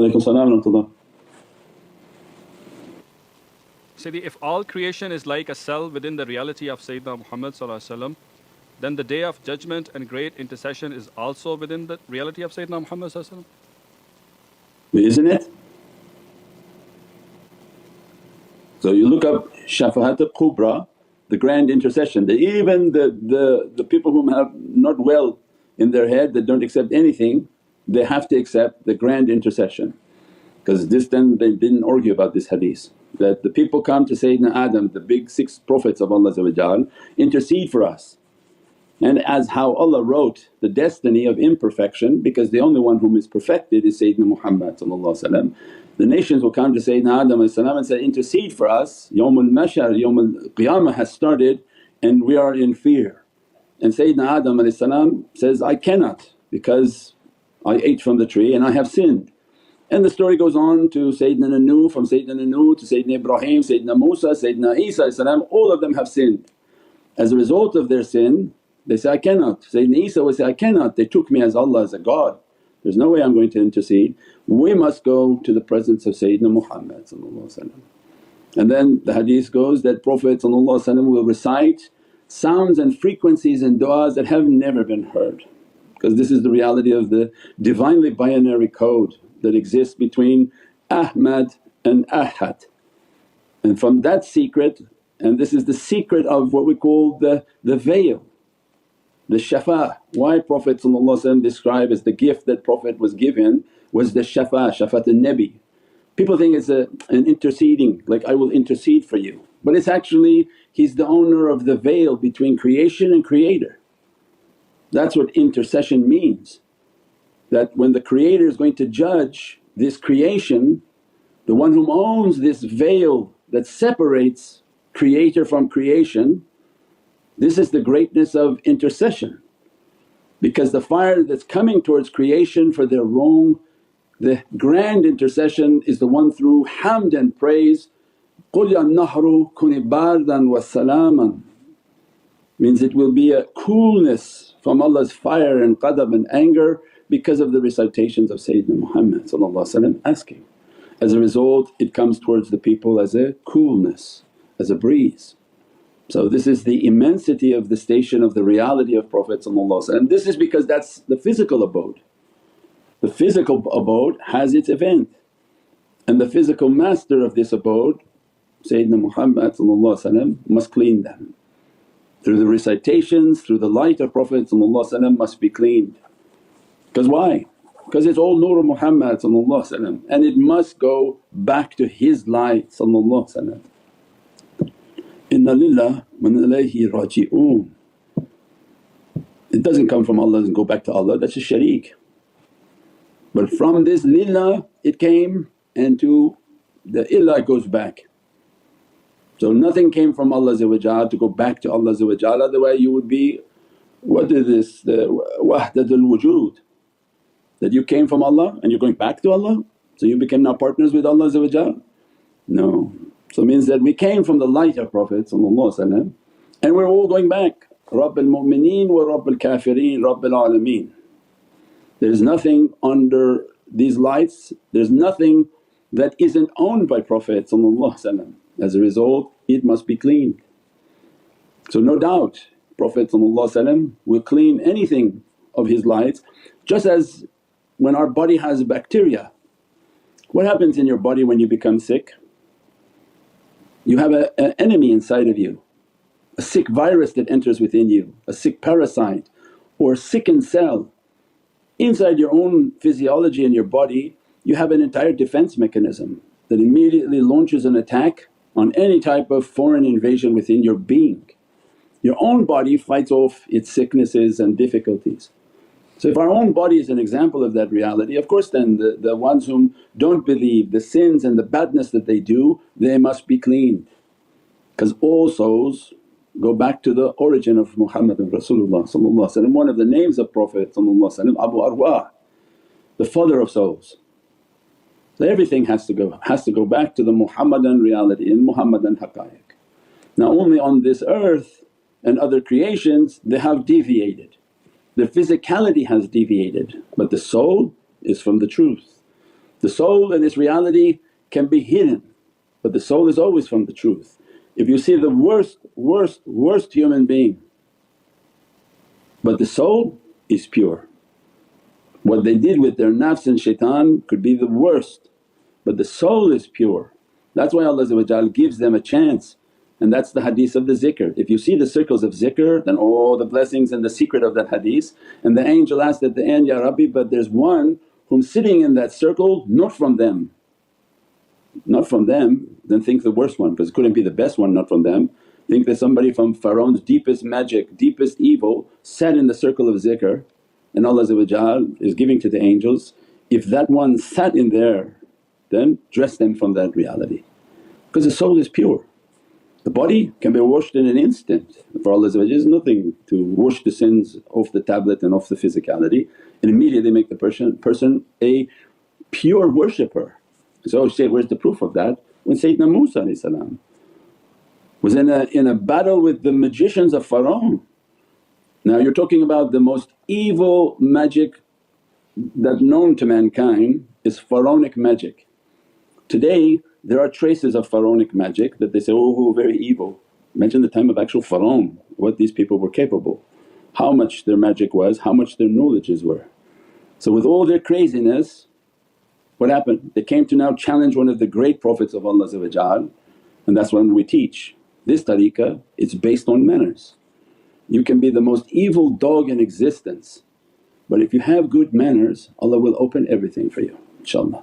Alaykum salam wa rahmatullah. Sayyidi, if all creation is like a cell within the reality of Sayyidna Muhammad, then the day of judgment and great intercession is also within the reality of Sayyidna Muhammad. Isn't it? So you look up Shafa'at al-Kubra, the grand intercession, that even the people whom have not well in their head that don't accept anything, they have to accept the grand intercession. Because this then they didn't argue about this hadith, that the people come to Sayyidina Adam, the big 6 prophets of Allah, intercede for us. And as how Allah wrote the destiny of imperfection, because the only one whom is perfected is Sayyidina Muhammad, the nations will come to Sayyidina Adam and say, intercede for us, Yawmul Mashar, Yawmul Qiyamah has started and we are in fear. And Sayyidina Adam says, I cannot because I ate from the tree and I have sinned. And the story goes on to Sayyidina Nuh, from Sayyidina Nuh to Sayyidina Ibrahim, Sayyidina Musa, Sayyidina Isa, all of them have sinned. As a result of their sin they say, I cannot. Sayyidina Isa would say, I cannot, they took me as Allah, as a God, there's no way I'm going to intercede. We must go to the presence of Sayyidina Muhammad. And then the hadith goes that Prophet will recite sounds and frequencies and du'as that have never been heard, because this is the reality of the Divinely binary code that exists between Ahmad and Ahad. And from that secret, and this is the secret of what we call the veil, the shafa'. Why Prophet described as the gift that Prophet was given was the shafa', shafat al-Nabi. People think it's an interceding, like, I will intercede for you, but it's actually he's the owner of the veil between creation and creator. That's what intercession means, that when the Creator is going to judge this creation, the one whom owns this veil that separates creator from creation, this is the greatness of intercession. Because the fire that's coming towards creation for their wrong, the grand intercession is the one through hamd and praise, قُلْ يَا النَّهْرُ كُنِ بَارْدًا وَسَلَامًا, means it will be a coolness from Allah's fire and ghadab and anger because of the recitations of Sayyidina Muhammad asking. As a result it comes towards the people as a coolness, as a breeze. So this is the immensity of the station of the reality of Prophet. This is because that's the physical abode. The physical abode has its event, and the physical master of this abode Sayyidina Muhammad must clean them. Through the recitations, through the light of Prophet must be cleaned. Because why? Because it's all Nur Muhammad and it must go back to his light. Inna lillah wa inna ilayhi raji'un. It doesn't come from Allah and go back to Allah, that's a shareek. But from this lillah it came, and to the ilah goes back. So nothing came from Allah to go back to Allah, otherwise you would be, what is this, the wahdatul wujood, that you came from Allah and you're going back to Allah, so you became now partners with Allah. No. So it means that we came from the light of Prophet and we're all going back, Rabbul mu'mineen wa Rabbul kafireen, Rabbul alameen. There's nothing under these lights, there's nothing that isn't owned by Prophet. As a result it must be cleaned. So no doubt Prophet will clean anything of his lights, just as when our body has bacteria. What happens in your body when you become sick? You have an enemy inside of you, a sick virus that enters within you, a sick parasite or a sickened cell. Inside your own physiology in your body you have an entire defense mechanism that immediately launches an attack on any type of foreign invasion within your being. Your own body fights off its sicknesses and difficulties. So if our own body is an example of that reality, of course then the ones whom don't believe, the sins and the badness that they do, they must be cleaned. Because all souls go back to the origin of Muhammadun Rasulullah. One of the names of Prophet Abu Arwah, the father of souls. So everything has to go back to the Muhammadan reality and Muhammadan haqqaiq. Now only on this earth and other creations they have deviated, their physicality has deviated, but the soul is from the truth. The soul and its reality can be hidden, but the soul is always from the truth. If you see the worst human being, but the soul is pure. What they did with their nafs and shaitan could be the worst, but the soul is pure. That's why Allah gives them a chance, and that's the hadith of the zikr. If you see the circles of zikr, then all the blessings and the secret of that hadith. And the angel asked at the end, Ya Rabbi, but there's one whom sitting in that circle not from them. Not from them, then think the worst one, because it couldn't be the best one not from them. Think that somebody from Pharaoh's deepest magic, deepest evil sat in the circle of zikr, and Allah is giving to the angels, if that one sat in there then dress them from that reality. Because the soul is pure. The body can be washed in an instant. For Allah there's nothing to wash the sins off the tablet and off the physicality, and immediately make the person a pure worshipper. So say, where's the proof of that? When Sayyidna Musa was in a battle with the magicians of Pharaoh. Now you're talking about the most evil magic that's known to mankind is pharaonic magic. Today there are traces of pharaonic magic that they say, oh very evil. Imagine the time of actual Pharaoh, what these people were capable, how much their magic was, how much their knowledges were. So with all their craziness, what happened? They came to now challenge one of the great Prophets of Allah, and that's when we teach. This tariqah, it's based on manners. You can be the most evil dog in existence, but if you have good manners Allah will open everything for you, inshaAllah.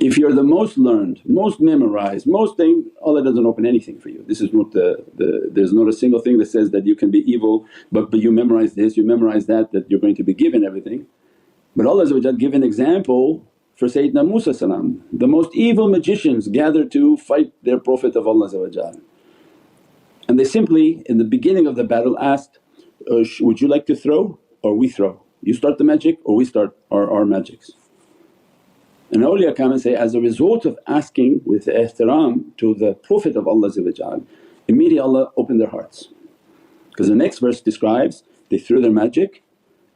If you're the most learned, most memorized, most thing, Allah doesn't open anything for you. This is not there's not a single thing that says that you can be evil but you memorize this, you memorize that you're going to be given everything. But Allah give an example for Sayyidina Musa, the most evil magicians gathered to fight their Prophet of Allah, and they simply in the beginning of the battle asked, would you like to throw or we throw? You start the magic or we start our magics? And awliya come and say, as a result of asking with ihtiram to the Prophet of Allah, immediately Allah opened their hearts. Because the next verse describes they threw their magic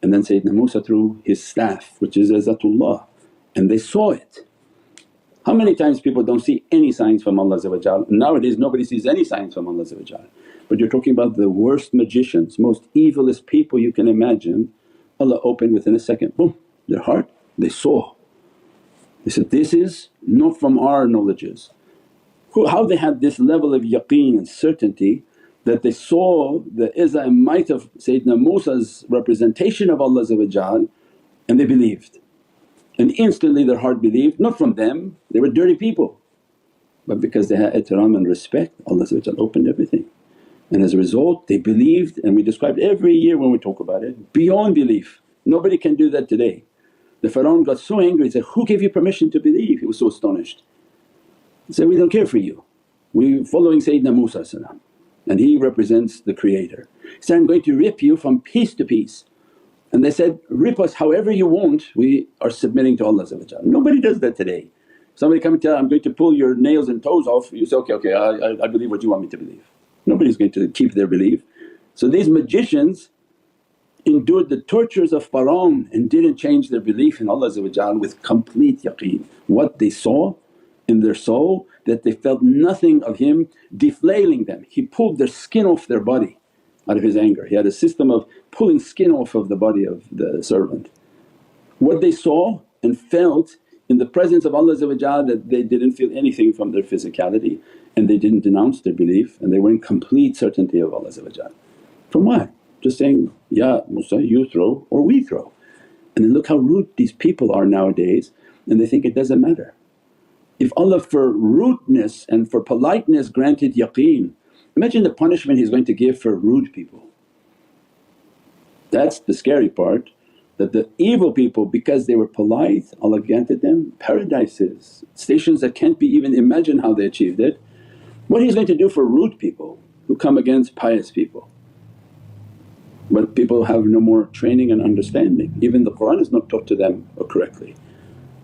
and then Sayyidina Musa threw his staff which is Izzatullah, and they saw it. How many times people don't see any signs from Allah? Nowadays nobody sees any signs from Allah, but you're talking about the worst magicians, most evilest people you can imagine. Allah opened within a second, boom, their heart, they saw. They said, this is not from our knowledges. How they had this level of yaqeen and certainty that they saw the izzah and might of Sayyidina Musa's representation of Allah, and they believed. And instantly their heart believed, not from them, they were dirty people, but because they had ihtiram and respect, Allah opened everything. And as a result they believed, and we described every year when we talk about it, beyond belief. Nobody can do that today. The Pharaoh got so angry, he said, who gave you permission to believe? He was so astonished. He said, we don't care for you, we're following Sayyidina Musa and he represents the Creator. He said, I'm going to rip you from piece to piece. And they said, rip us however you want, we are submitting to Allah. Nobody does that today. Somebody come and tell, I'm going to pull your nails and toes off, you say, okay, I believe what you want me to believe. Nobody's going to keep their belief. So these magicians endured the tortures of Pharaoh and didn't change their belief in Allah with complete yaqeen. What they saw in their soul, that they felt nothing of Him deflailing them. He pulled their skin off their body out of His anger. He had a system of pulling skin off of the body of the servant. What they saw and felt in the presence of Allah, that they didn't feel anything from their physicality, and they didn't denounce their belief, and they were in complete certainty of Allah. From what? Just saying, Ya Musa, you throw or we throw. And then look how rude these people are nowadays, and they think it doesn't matter. If Allah for rudeness and for politeness granted yaqeen, imagine the punishment He's going to give for rude people. That's the scary part, that the evil people, because they were polite, Allah granted them paradises, stations that can't be even imagined how they achieved it. What He's going to do for rude people who come against pious people. But people have no more training and understanding, even the Qur'an is not taught to them correctly.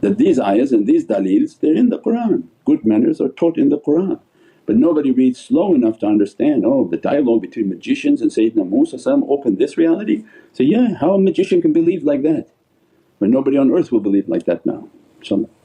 That these ayahs and these dalils, they're in the Qur'an, good manners are taught in the Qur'an. But nobody reads slow enough to understand, oh the dialogue between magicians and Sayyidina Musa opened this reality. So yeah, how a magician can believe like that? But nobody on earth will believe like that now. inshaAllah.